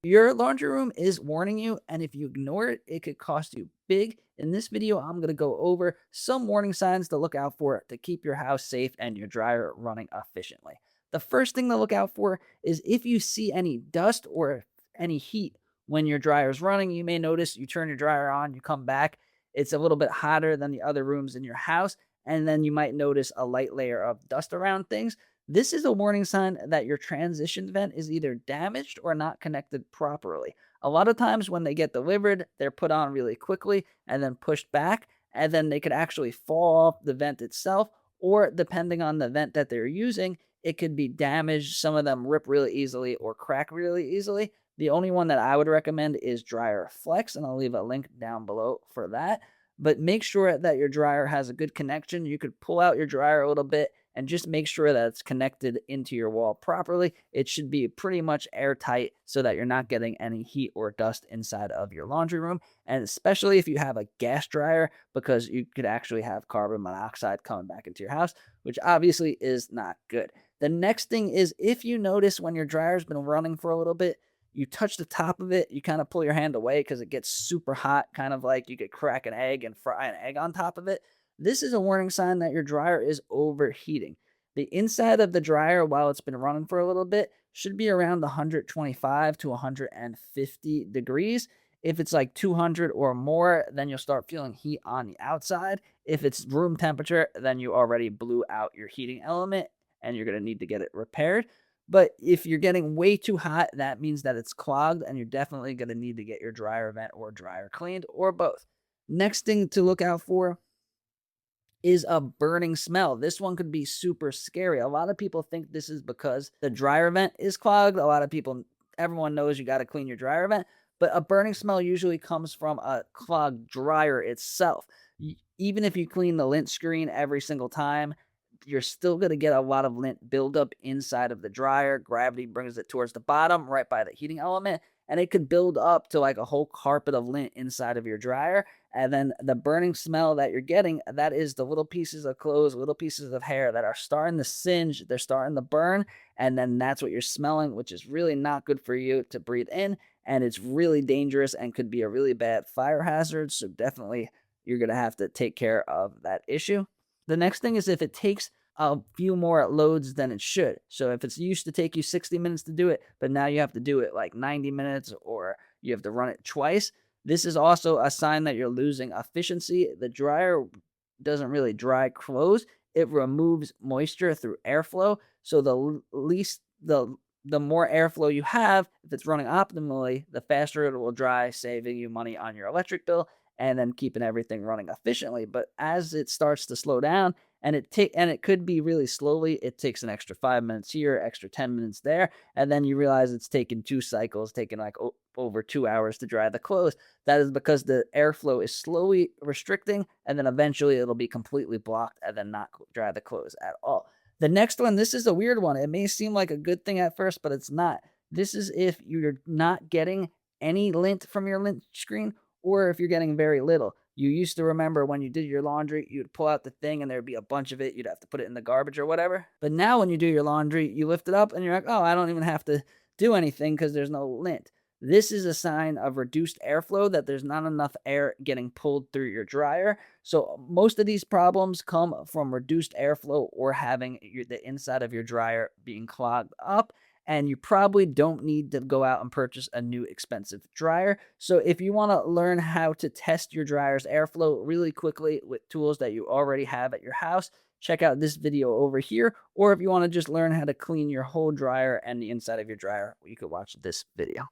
Your laundry room is warning you, and if you ignore it, it could cost you big. In this video, I'm going to go over some warning signs to look out for to keep your house safe and your dryer running efficiently. The first thing to look out for is if you see any dust or any heat when your dryer is running. You may notice you turn your dryer on, you come back, it's a little bit hotter than the other rooms in your house, and then you might notice a light layer of dust around things. This is a warning sign that your transition vent is either damaged or not connected properly. A lot of times when they get delivered, they're put on really quickly and then pushed back, and then they could actually fall off the vent itself, or depending on the vent that they're using, it could be damaged. Some of them rip really easily or crack really easily. The only one that I would recommend is Dryer Flex, and I'll leave a link down below for that. But make sure that your dryer has a good connection. You could pull out your dryer a little bit and just make sure that it's connected into your wall properly. It should be pretty much airtight so that you're not getting any heat or dust inside of your laundry room. And especially if you have a gas dryer, because you could actually have carbon monoxide coming back into your house, which obviously is not good. The next thing is if you notice when your dryer's been running for a little bit, you touch the top of it, you kind of pull your hand away because it gets super hot, kind of like you could crack an egg and fry an egg on top of it. This is a warning sign that your dryer is overheating. The inside of the dryer, while it's been running for a little bit, should be around 125 to 150 degrees. If it's like 200 or more, then you'll start feeling heat on the outside. If it's room temperature, then you already blew out your heating element and you're going to need to get it repaired. But if you're getting way too hot, that means that it's clogged and you're definitely going to need to get your dryer vent or dryer cleaned or both. Next thing to look out for is a burning smell. This one could be super scary. A lot of people think this is because the dryer vent is clogged. A lot of people, everyone knows you got to clean your dryer vent, but a burning smell usually comes from a clogged dryer itself. Even if you clean the lint screen every single time, you're still going to get a lot of lint buildup inside of the dryer. Gravity brings it towards the bottom, right by the heating element, and it could build up to like a whole carpet of lint inside of your dryer. And then the burning smell that you're getting, that is the little pieces of clothes, little pieces of hair that are starting to singe, they're starting to burn, and then that's what you're smelling, which is really not good for you to breathe in, and it's really dangerous and could be a really bad fire hazard. So definitely you're going to have to take care of that issue. The next thing is if it takes a few more loads than it should. So if it's used to take you 60 minutes to do it, but now you have to do it like 90 minutes or you have to run it twice, this is also a sign that you're losing efficiency. The dryer doesn't really dry clothes. It removes moisture through airflow. So the more airflow you have, if it's running optimally, the faster it will dry, saving you money on your electric bill and then keeping everything running efficiently. But as it starts to slow down, and it could be really slowly, it takes an extra 5 minutes here, extra 10 minutes there, and then you realize it's taken 2 cycles, taking like over 2 hours to dry the clothes. That is because the airflow is slowly restricting, and then eventually it'll be completely blocked and then not dry the clothes at all. The next one, this is a weird one. It may seem like a good thing at first, but it's not. This is if you're not getting any lint from your lint screen, or if you're getting very little. You used to remember when you did your laundry, you'd pull out the thing and there'd be a bunch of it. You'd have to put it in the garbage or whatever. But now when you do your laundry, you lift it up and you're like, oh, I don't even have to do anything because there's no lint. This is a sign of reduced airflow, that there's not enough air getting pulled through your dryer. So most of these problems come from reduced airflow or having the inside of your dryer being clogged up, and you probably don't need to go out and purchase a new expensive dryer. So if you want to learn how to test your dryer's airflow really quickly with tools that you already have at your house, check out this video over here. Or if you want to just learn how to clean your whole dryer and the inside of your dryer, you could watch this video.